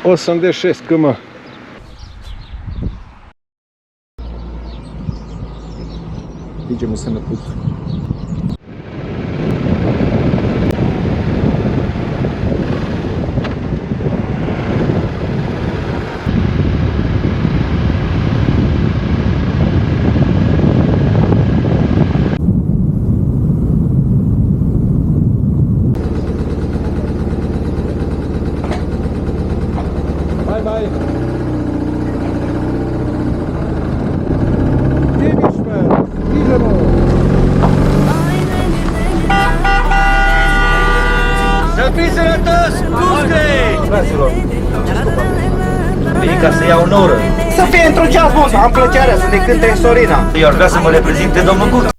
86 km. Idemo se na put. Bye bye. Idźmy. Idziemy. Zapisy na toți, Cuscăi! Fraților, vine ca să iau o oră. Să fie într-un ceas, mă, am plăcerea să ne cânte Sorina. Eu aș vrea să mă reprezinte domnul Guț.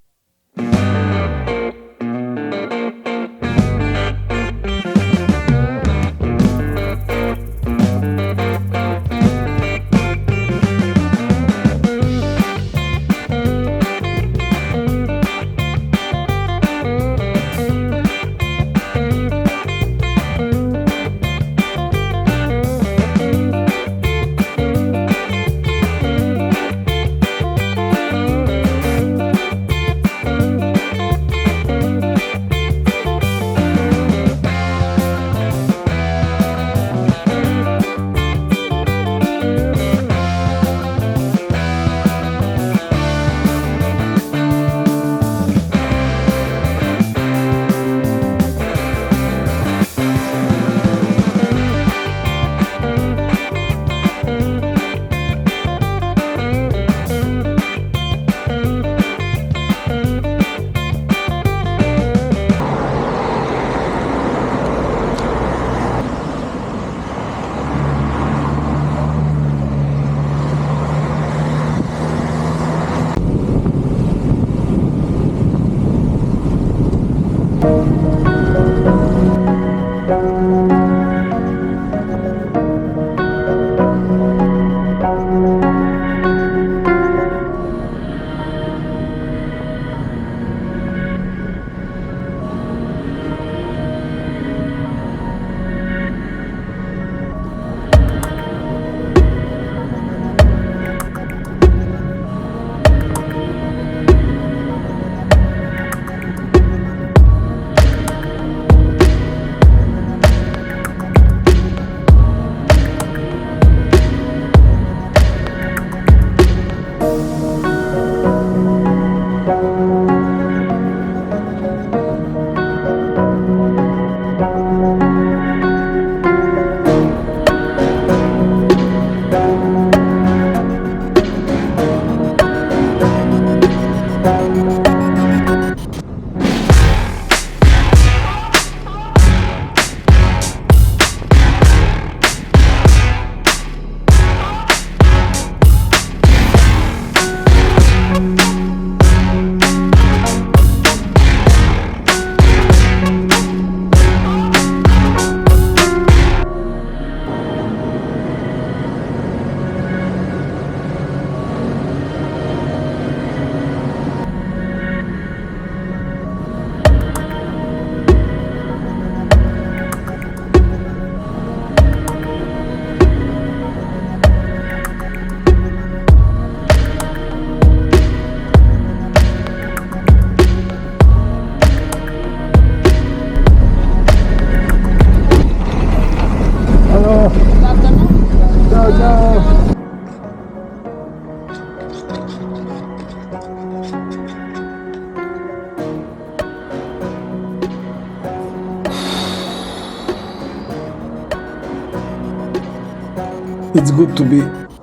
It's good to be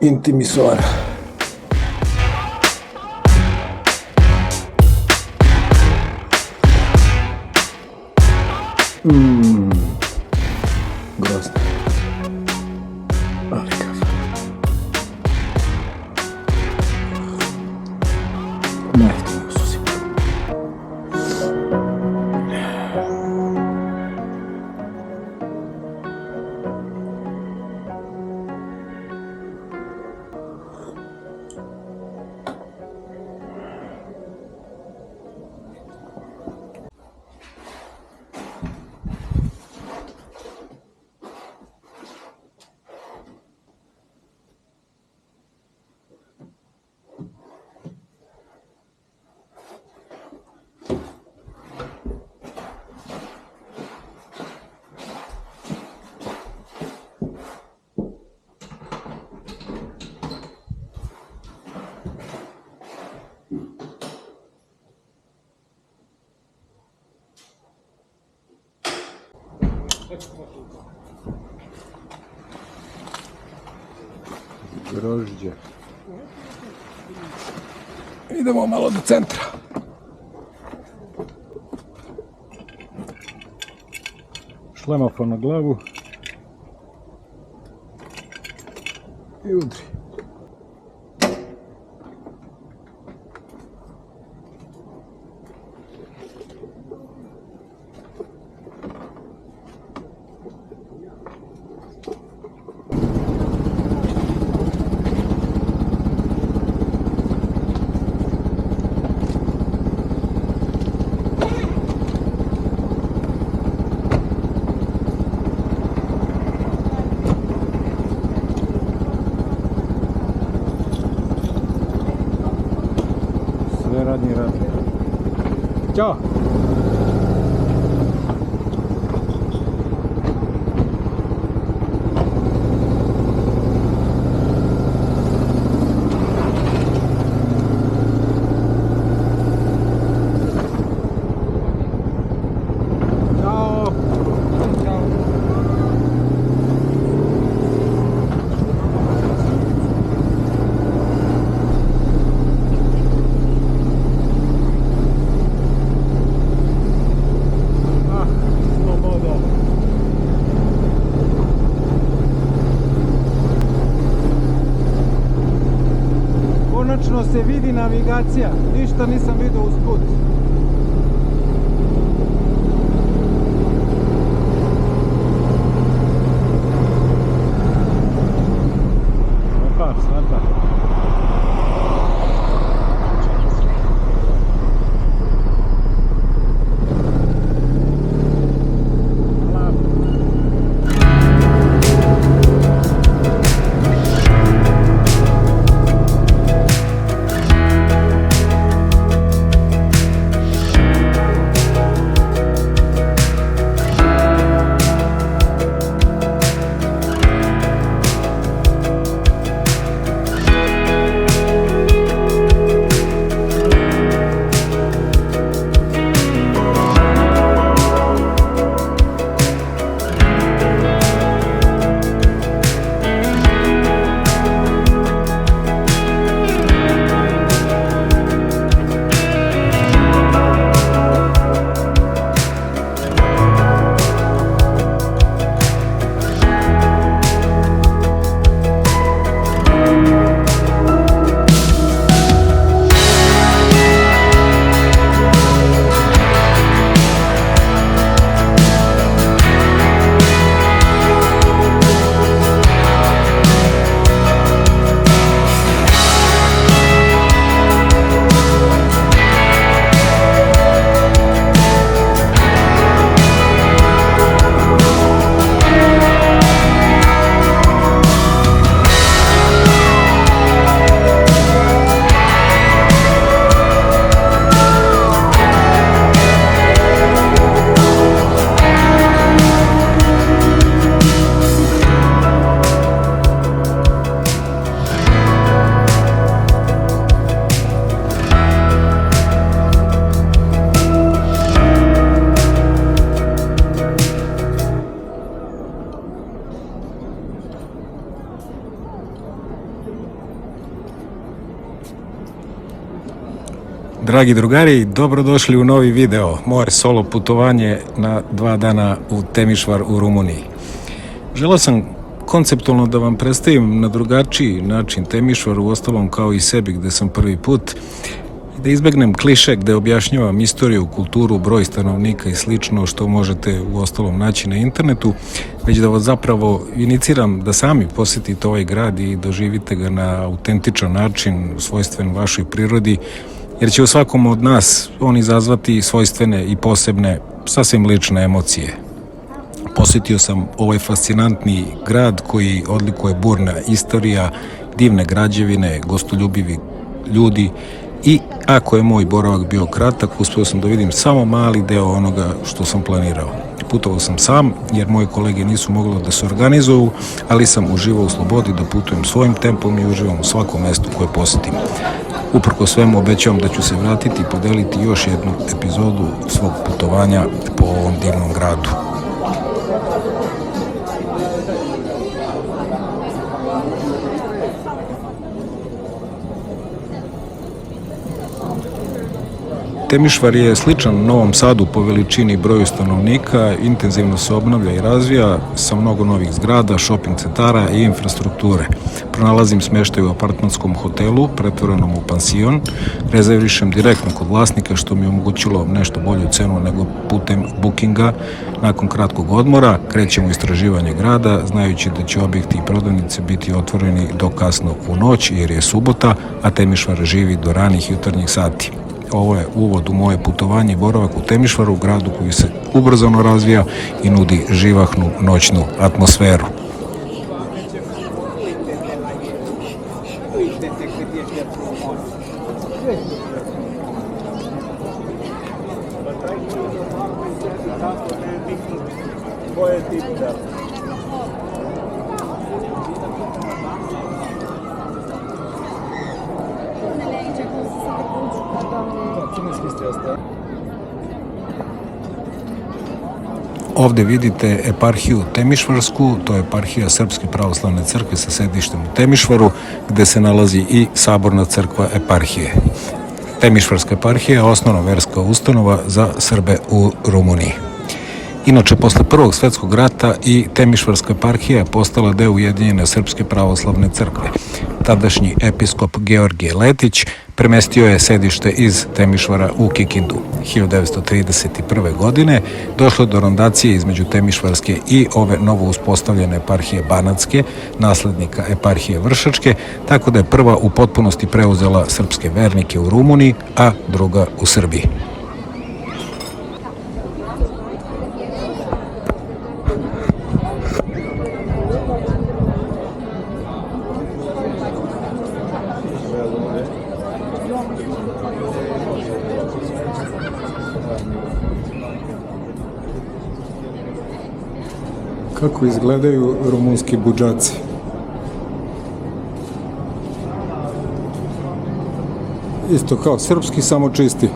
in Timisoara. Grozno. Ali kafa. Majte mu su si. Grožđe. Idemo malo do centra. Šlemafor na glavu. I udri. Radni rad. Ćao! Ćao! Ćao! Konačno se vidi navigacija, ništa nisam vidio uz put. Opa, svata. Dragi drugari, dobrodošli u novi video, moje solo putovanje na 2 dana u Temišvar u Rumuniji. Želeo sam konceptualno da vam predstavim na drugačiji način Temišvar, u ostalom kao i sebi gde sam prvi put, da izbegnem kliše gde objašnjavam istoriju, kulturu, broj stanovnika i slično što možete u ostalom naći na internetu, već da vas zapravo iniciram da sami posetite ovaj grad i doživite ga na autentičan način, svojstven vašoj prirodi, jer će u svakom od nas on izazvati svojstvene i posebne, sasvim lične emocije. Posetio sam ovaj fascinantni grad koji odlikuje burna istorija, divne građevine, gostoljubivi ljudi i ako je moj boravak bio kratak, uspeo sam da vidim samo mali deo onoga što sam planirao. Putovao sam sam jer moje kolege nisu mogli da se organizuju, ali sam uživao u slobodi da putujem svojim tempom i uživam u svakom mestu koje posetim. Uprko svemu obećavam da ću se vratiti i podeliti još jednu epizodu svog putovanja po ovom divnom gradu. Temišvar je sličan Novom Sadu po veličini i broju stanovnika, intenzivno se obnavlja i razvija sa mnogo novih zgrada, šoping centara i infrastrukture. Pronalazim smeštaj u apartmanskom hotelu, pretvorenom u pansion, rezervišem direktno kod vlasnika što mi je omogućilo nešto bolju cenu nego putem bookinga. Nakon kratkog odmora krećemo u istraživanje grada, znajući da će objekti i prodavnice biti otvoreni do kasno u noć jer je subota, a Temišvar živi do ranih jutarnjih sati. Ovo je uvod u moje putovanje i boravak u Temišvaru, gradu koji se ubrzano razvija i nudi živahnu noćnu atmosferu. Ovde vidite eparhiju Temišvarsku, to je eparhija Srpske pravoslavne crkve sa sedištem u Temišvaru, gde se nalazi i saborna crkva eparhije. Temišvarska eparhija je osnovna verska ustanova za Srbe u Rumuniji. Inače, posle Prvog svetskog rata i Temišvarska eparhija je postala deo Ujedinjene Srpske pravoslavne crkve. Tadašnji episkop Georgije Letić premestio je sedište iz Temišvara u Kikindu. 1931. godine došlo do rondacije između Temišvarske i ove novo uspostavljene eparhije Banatske, naslednika eparhije Vršačke, tako da je prva u potpunosti preuzela srpske vernike u Rumuniji, a druga u Srbiji. Kako izgledaju rumunski budžaci? Isto kao srpski, samo čisti.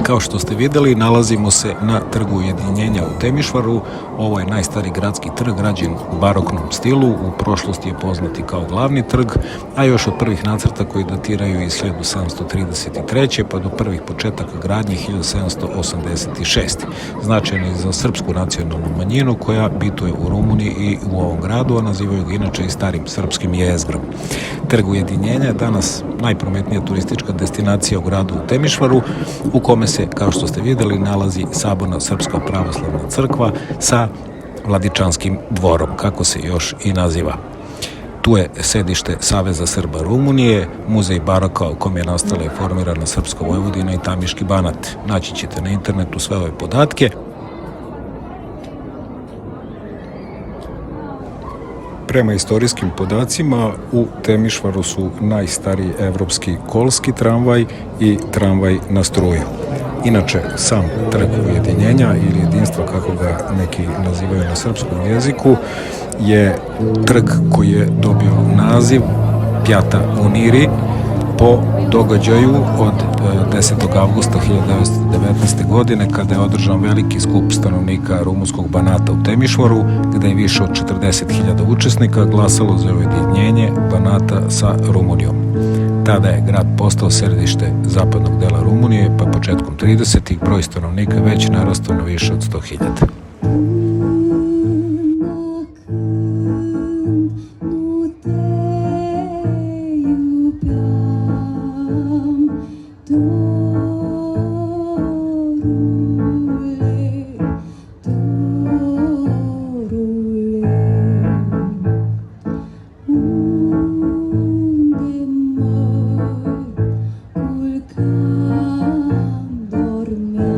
Kao što ste videli, nalazimo se na Trgu Ujedinjenja u Temišvaru. Ovo je najstariji gradski trg, građen u baroknom stilu. U prošlosti je poznati kao glavni trg, a još od prvih nacrta koji datiraju iz 1733. pa do prvih početaka gradnje 1786. Značajno je za srpsku nacionalnu manjinu koja bituje u Rumuniji i u ovom gradu, a nazivaju ga inače i starim srpskim jezgrom. Trg Ujedinjenja je danas najprometnija turistička destinacija u gradu u Temišvaru, u kome se, kao što ste videli, nalazi saborna Srpska pravoslavna crkva sa Vladičanskim dvorom, kako se još i naziva. Tu je sedište Saveza Srba Rumunije, muzej baroka u kom je nastala i formirana Srpska Vojvodina i Tamiški Banat. Naći ćete na internetu sve ove podatke. Prema istorijskim podacima, u Temišvaru su najstariji evropski kolski tramvaj i tramvaj na struju. Inače, sam Trg Ujedinjenja ili jedinstva, kako ga neki nazivaju na srpskom jeziku, je trg koji je dobio naziv Pjata Uniri po događaju od 10. avgusta 1919. godine kada je održan veliki skup stanovnika rumunskog Banata u Temišvaru, gde je više od 40.000 učesnika glasalo za ujedinjenje Banata sa Rumunijom. Tada je grad postao središte zapadnog dela Rumunije, pa početkom 30. broj stanovnika već narastao na više od 100.000.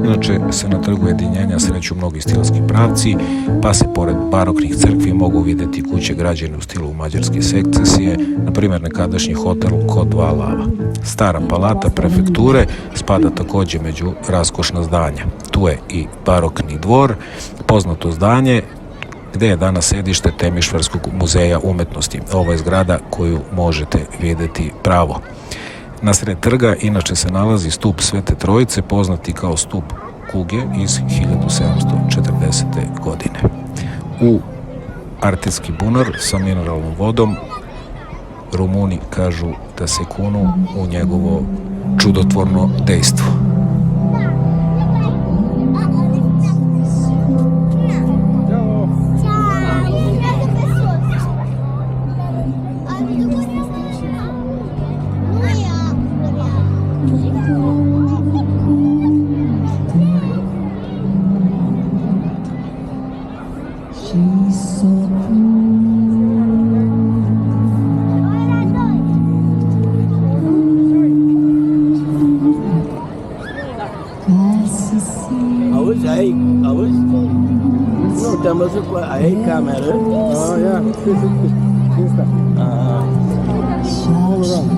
Inače se na Trgu Ujedinjenja sreću mnogi stilski pravci, pa se pored baroknih crkvi mogu videti kuće građene u stilu mađarske sekcesije, na primjer nekadašnji hotel kod dva lava. Stara palata prefekture spada takođe među raskošna zdanja. Tu je i barokni dvor, poznato zdanje gde je danas sedište Temišvarskog muzeja umetnosti. Ovo je zgrada koju možete videti pravo. Nasred trga inače se nalazi stup Svete Trojice, poznati kao stup kuge iz 1740. godine. U artetski bunar sa mineralnom vodom. Rumuni kažu da se kunu u njegovo čudotvorno dejstvo. Awas, awas. Udah masuk ke air kamera. Oh yeah, Insta. All around.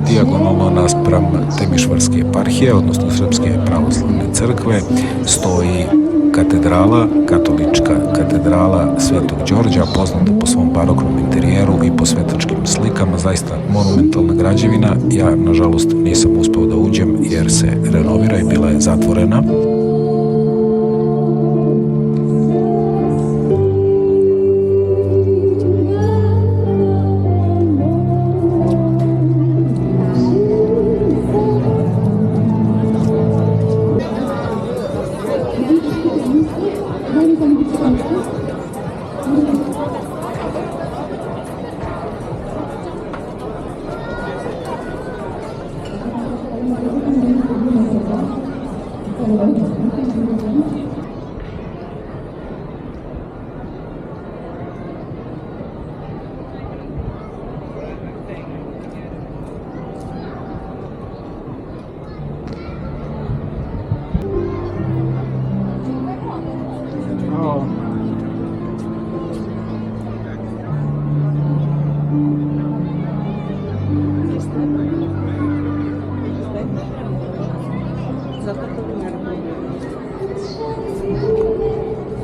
Dijagonalno naspram Temišvarske eparhije, odnosno Srpske pravoslavne crkve, stoji katedrala, katolička katedrala Svetog Đorđa, poznata po svom baroknom interijeru i po svetačkim slikama, zaista monumentalna građevina. Ja, nažalost, nisam uspeo da uđem jer se renovira i bila je zatvorena.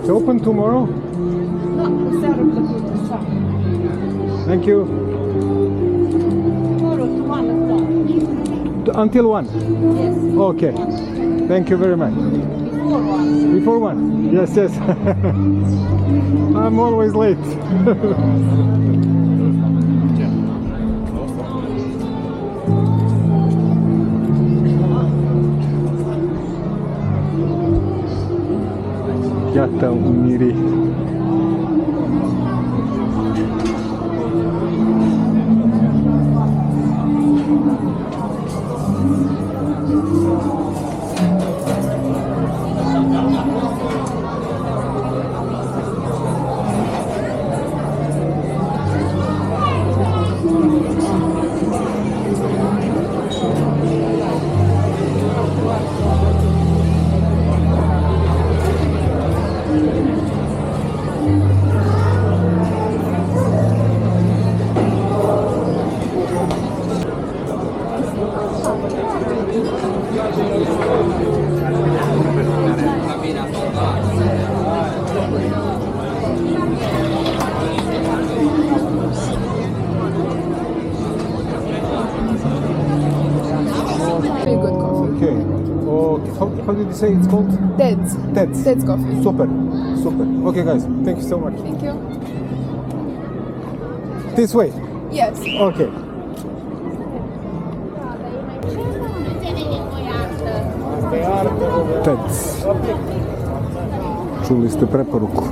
It's open tomorrow? Thank you. Until 1? Yes. Okay. Thank you very much. Before 1? Yes, yes. I'm always late. Gata umiri. Very good coffee. Okay. Okay. How did you say it's called? Ted's. Ted's. Ted's coffee. Super. Super. Okay, guys. Thank you so much. Thank you. This way. Yes. Okay. Ted's. Čuli ste preporuku.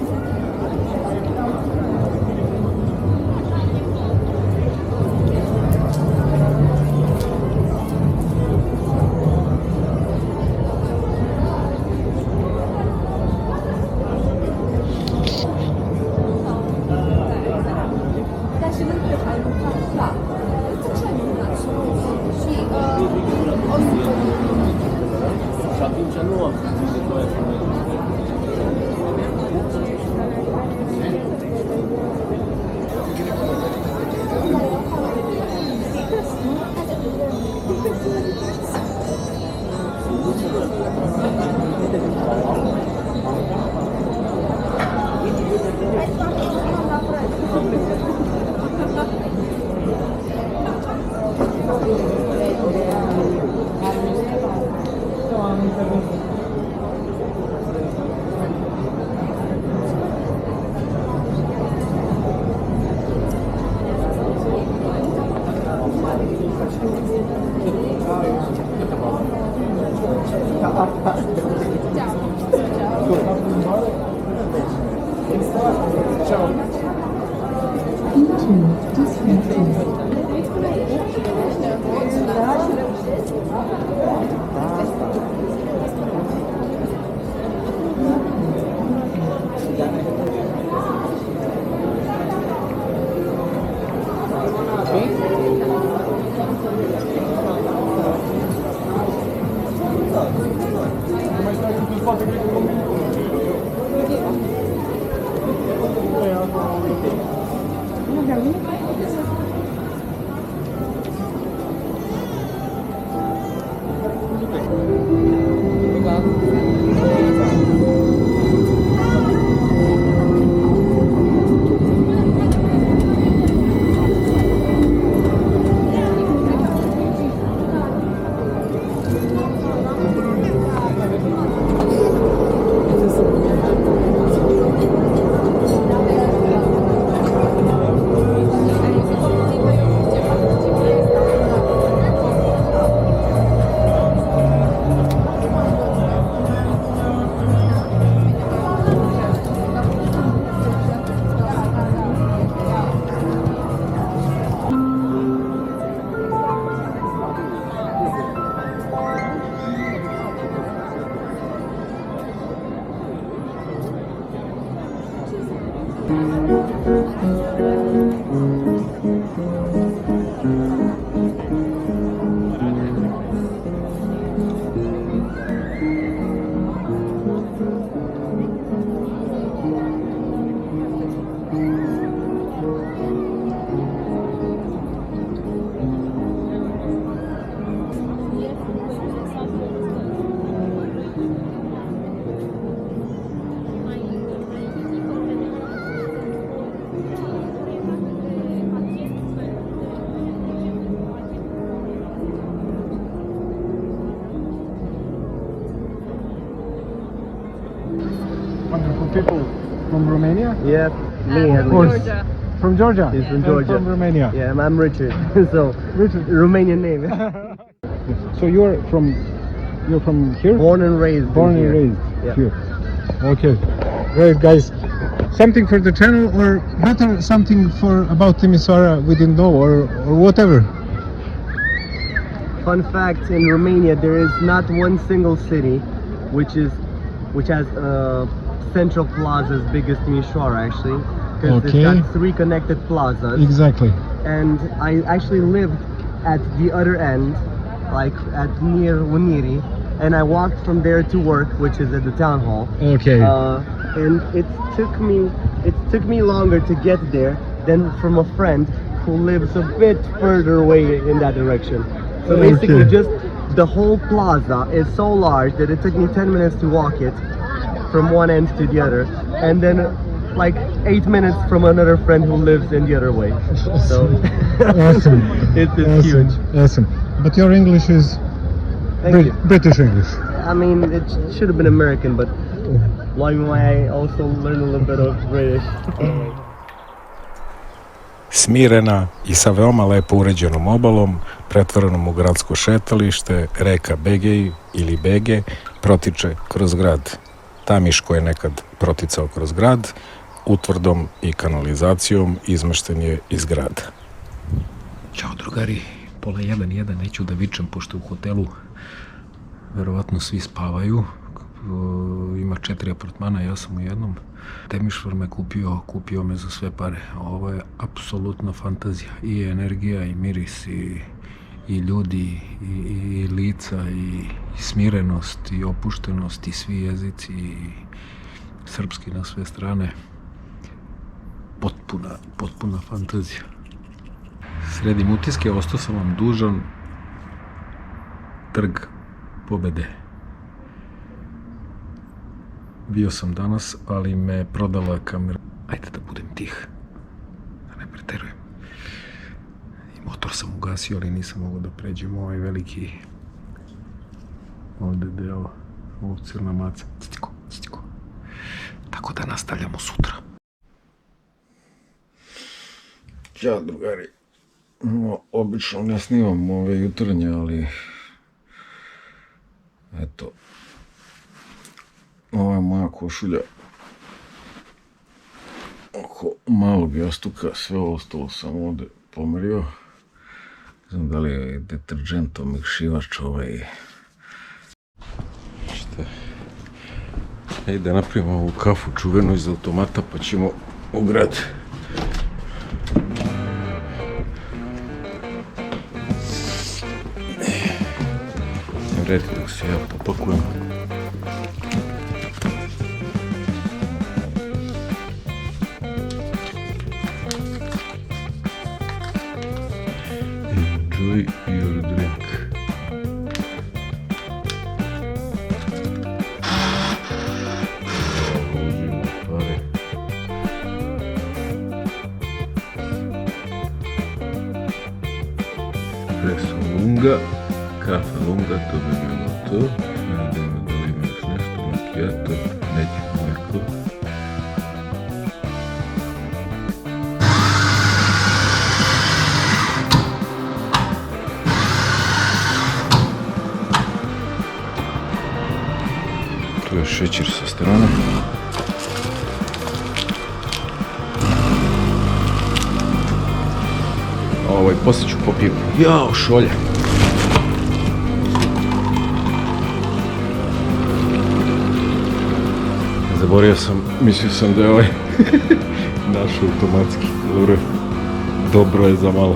Wonderful people from Romania? Yeah, me at Or least. from Georgia? He's from And Georgia. from Romania? Yeah, I'm Richard. So, Richard. Romanian name. So you're from here? Born and raised. Born in and here. raised Yeah. here. Okay, great guys. Something for the channel, or better something for about Timisoara we didn't know, or whatever. Fun fact: in Romania, there is not one single city which has a central plaza as big as Timișoara, actually, because Okay. it's got 3 connected plazas. Exactly. And I actually lived at the other end, like at near Unirii, and I walked from there to work, which is at the town hall. Okay. And it took me longer to get there than from a friend who lives a bit further away in that direction. So basically, Okay. just the whole plaza is so large that it took me 10 minutes to walk it from one end to the other, and then like 8 minutes from another friend who lives in the other way. So Awesome. it's Awesome. huge. Awesome. But your English is Thank you. British English. I mean, it should have been American, but why I also learned a little bit of British. Smirena i sa veoma lepo uređenom obalom, pretvorenom u gradsko šetalište, reka Begej ili Bege protiče kroz grad. Tamiš koji je nekad proticao kroz grad, utvrdom i kanalizacijom izmešten je iz grada. Ćao drugari, 12:01, neću da vičem pošto u hotelu verovatno svi spavaju. Ima 4 apartmana, ja sam u jednom. Temišvar me kupio me za sve pare. Ovo je apsolutno fantazija. I energija, i miris, i ljudi, i lica, i smirenost, i opuštenost, i svi jezici, i srpski na sve strane. Potpuna fantazija. Sredim utiske, ostao sam vam dužan Trg Pobede. Bio sam danas, ali me prodala kamera. Ajde da budem tih, da ne preterujem. I motor sam ugasio, ali nisam mogao da pređem ovaj veliki ovde deo, ovog crna maca. Citiko. Tako da nastavljamo sutra. Ćao drugari. Obično ne snimam ove jutarnje, ali eto, ova je moja košulja oko malog jastuka, sve ostalo sam ovde pomerio. Ne znam da li je deterđentom mekšivač ovaj. Šta? Hajde da napravimo ovu kafu čuvenu iz automata pa ćemo u grad. Vredi dok se ja popakujem. Enjoy your drink. Uzimo pare. Espresso lunga, kafa lunga, to bi bilo to. Nadamo da li ima još nešto, macchiato, neki mleko. Tu je šećer sa strane. Poslije ću popijem. Jao, šolja. Zaboravio sam, mislio sam da je ovaj naš automatski. Dobro je za malo.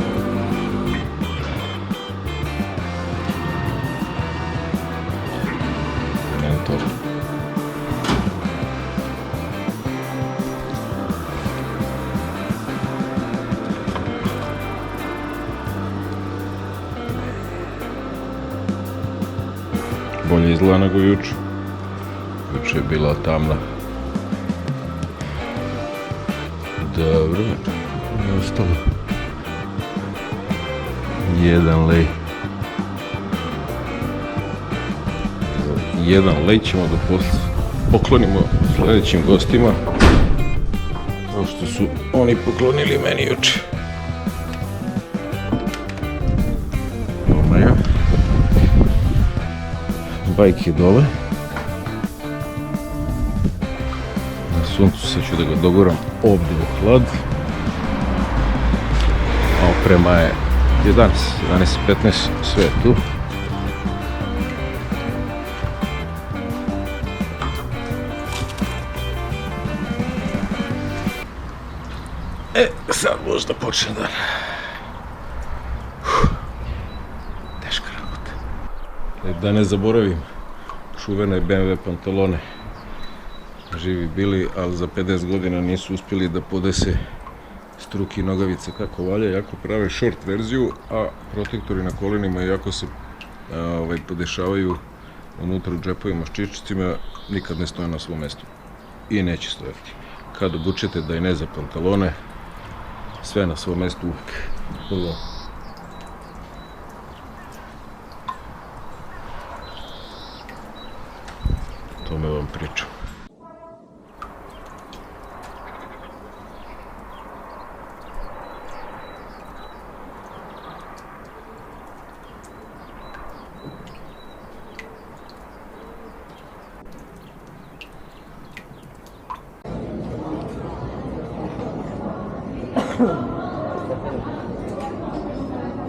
Mentor. Bolje izgleda nego juče. Juče je bila tamna. Dobro, je ostalo. 1 lej. 1 lej ćemo da poklonimo sljedećim gostima. Kao što su oni poklonili meni juče. Omaja. Bajk je dole. Na suncu sad ću da ga dogoram ovdje u hlad. A oprema je 11:15, sve je tu. Sad možda počne dan. Teška rabota. Da ne zaboravim, čuvene BMW pantalone. Živi bili, ali za 50 godina nisu uspjeli da podese struki nogavice kako valja, jako prave short verziju, a protektori na kolenima, iako se podešavaju unutra u džepovima s čičicima, nikad ne stoje na svom mjestu. I neće stojati. Kad obučete da je ne za pantalone, sve na svom mjestu uvijek. O tome vam pričam.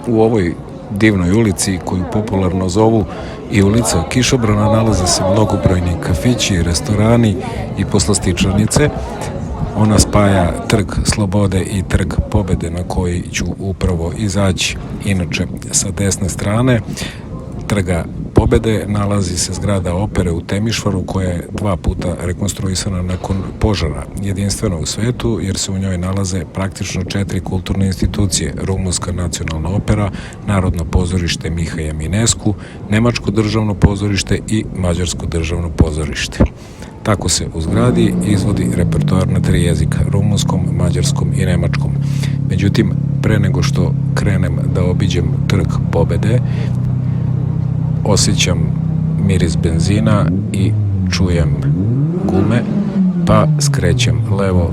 U ovoj divnoj ulici, koju popularno zovu i ulica Kišobrana, nalaze se mnogobrojni kafići, restorani i poslastičarnice. Ona spaja Trg Slobode i Trg Pobede, na koji ću upravo izaći. Inače, sa desne strane Trga Pobede nalazi se zgrada opere u Temišvaru, koja je 2 puta rekonstruisana nakon požara. Jedinstvena u svetu, jer se u njoj nalaze praktično 4 kulturne institucije: Rumunska nacionalna opera, Narodno pozorište Mihaja Minescu, Nemačko državno pozorište i Mađarsko državno pozorište. Tako se u zgradi izvodi repertoar na 3 jezika: rumunskom, mađarskom i nemačkom. Međutim, pre nego što krenem da obiđem Trg Pobede, osjećam miris benzina i čujem gume, pa skrećem levo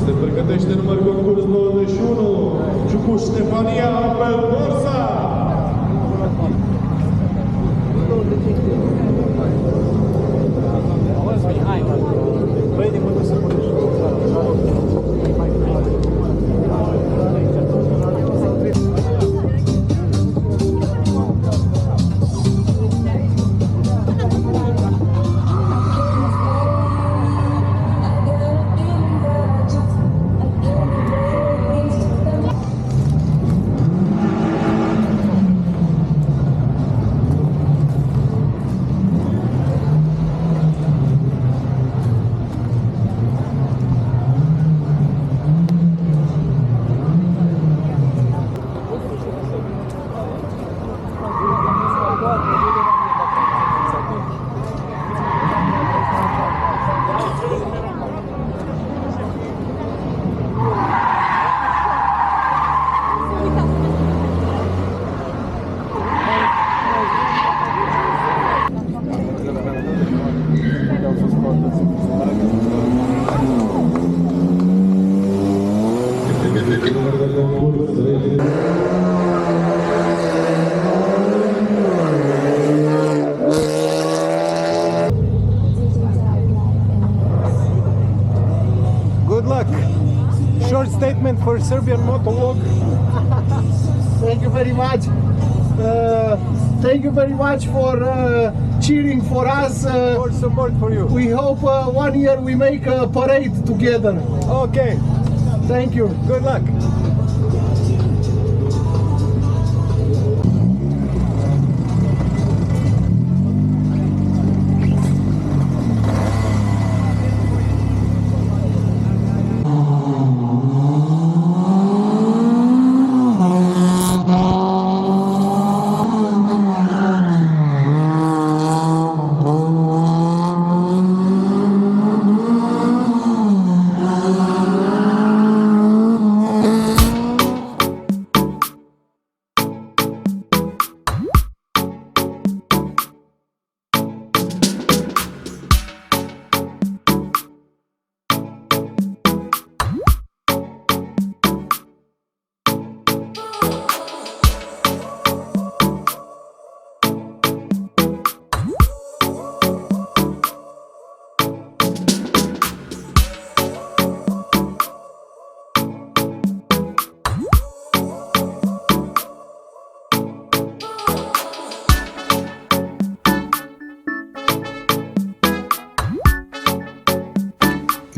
Se pregătește număr concurs 91, Ciucuș Ștefania, Apel Borsa. Good luck. Short statement for Serbian Motovlog. Thank you very much. Thank you very much for cheering for us. For support for you. We hope 1 year we make a parade together. Okay. Thank you. Good luck.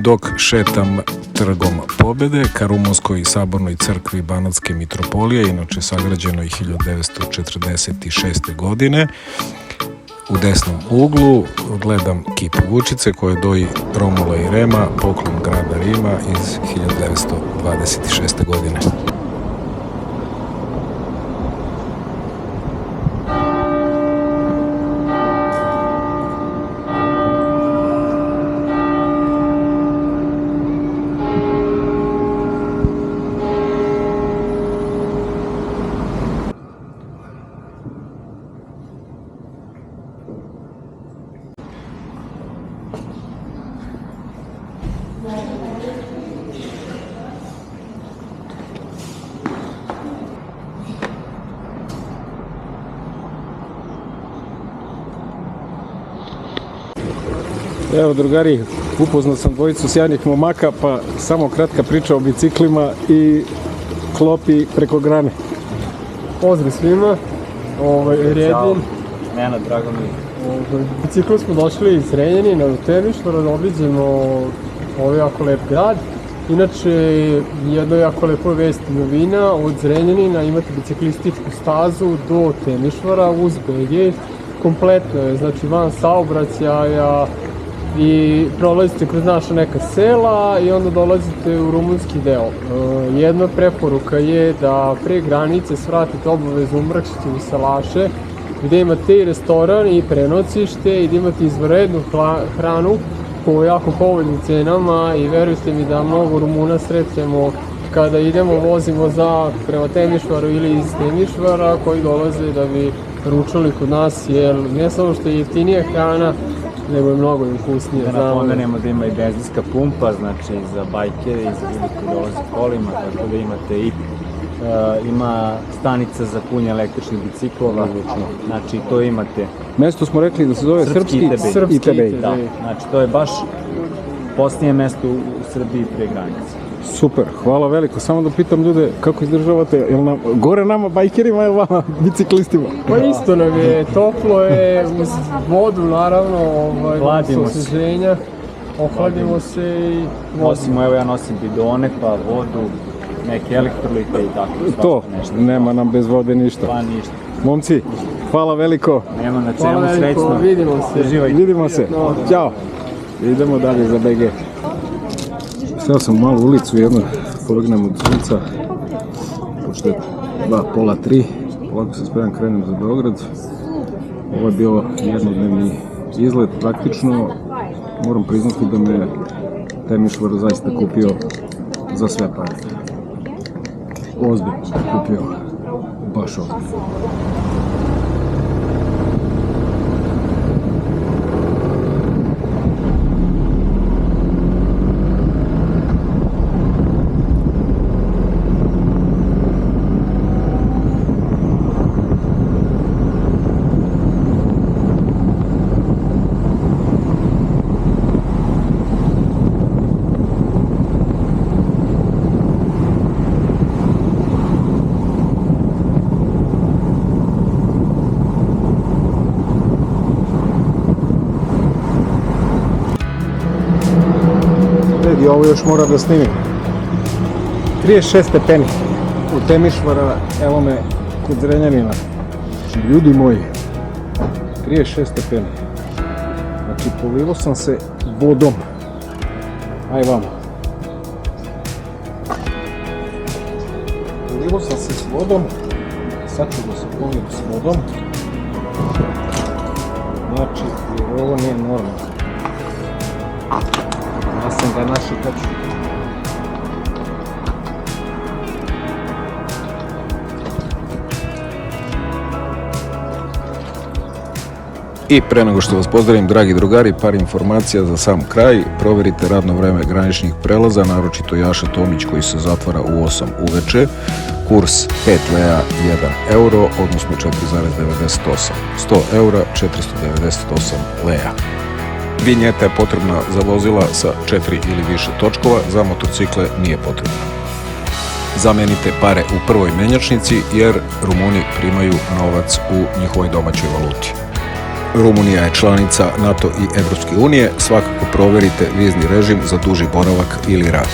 Dok šetam trgom Pobede ka Rumunskoj sabornoj crkvi Banatske mitropolije, inače sagrađenoj 1946. godine, u desnom uglu gledam kip Vučice koje doji Romula i Rema, poklon grada Rima iz 1926. godine. Evo drugari, upoznao sam dvojicu sjajnih momaka, pa samo kratka priča o biciklima i klopi preko grane. Pozdrav svima, Redin. Nena, drago mi. Biciklu smo došli iz Renjanina u Temišvar, da obiđemo ovaj jako lep grad. Inače, jedna jako lepa vest novina, od Zrenjanina imate biciklističku stazu do Temišvara uz BG. Kompletno je, znači van saobraćaja, i prolazite kroz naša neka sela i onda dolazite u rumunski deo. Jedna preporuka je da pre granice svratite obavezno u Mrkšiće u Salaše, gde imate i restoran i prenoćište i da imate izvanrednu hranu po jako povoljnim cenama i verujte mi da mnogo Rumuna srećemo kada idemo, vozimo prema Temišvaru ili iz Temišvara koji dolaze da bi ručali kod nas, jer ne samo što je jeftinija hrana, nego je mnogo ukusnije. Da napomenemo da ima i benzinska pumpa, znači za bajkere i za ljudi koji dolaze kolima, tako da imate i ima stanica za punje električnih biciklova, znači to imate. Mesto smo rekli da se zove Srpski Itebej. Da, znači to je baš posljednje mesto u Srbiji pre granice. Super, hvala veliko. Samo da pitam ljude kako izdržavate, gore nama bajkerima ili vama biciklistima? Pa isto nam je, toplo je, uz vodu naravno, Hladimo se. osveženja, ohladimo se i Nosimo, evo ja nosim bidone, pa vodu, neke elektrolite i tako. To, nešto. nema nam bez vode ništa. Pa ništa. Momci, hvala veliko. Nema na hvala čemu, veliko, srećno. vidimo se. Uživajte. Vidimo se. Ćao. Idemo dalje za BG. Stao sam u malu ulicu, jedno pobegnem od sunca, pošto je 2:30, ovako se spremam, krenem za Beograd. Ovo je bio jednodnevni izlet, praktično moram priznati da me Temišvar zaista kupio za sve pare. Ozbiljno me kupio, baš ozbiljno. I ovo još mora da snimim. 36 stepeni u Temišvara, evo me kod Zrenjanina. Znači, ljudi moji, 36 stepeni. Znači, polilo sam se vodom. Aj vamo. Polilo sam se s vodom. Sad ću da se pomijem s vodom. Znači, jer ovo nije normalno. Ja sam ga našao tačno. I pre nego što vas pozdravim, dragi drugari, par informacija za sam kraj. Proverite radno vreme graničnih prelaza, naročito Jaša Tomić koji se zatvara u 8 uveče. Kurs 5 lea 1 euro, odnosno 4,98. 100 eura 498 lea. Vinjeta je potrebna za vozila sa 4 ili više točkova, za motocikle nije potrebna. Zamenite pare u prvoj menjačnici jer Rumuni primaju novac u njihovoj domaćoj valuti. Rumunija je članica NATO i Evropske unije, svakako proverite vizni režim za duži boravak ili rad.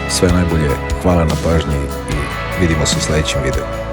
Sve najbolje, hvala na pažnji i vidimo se u sledećem videu.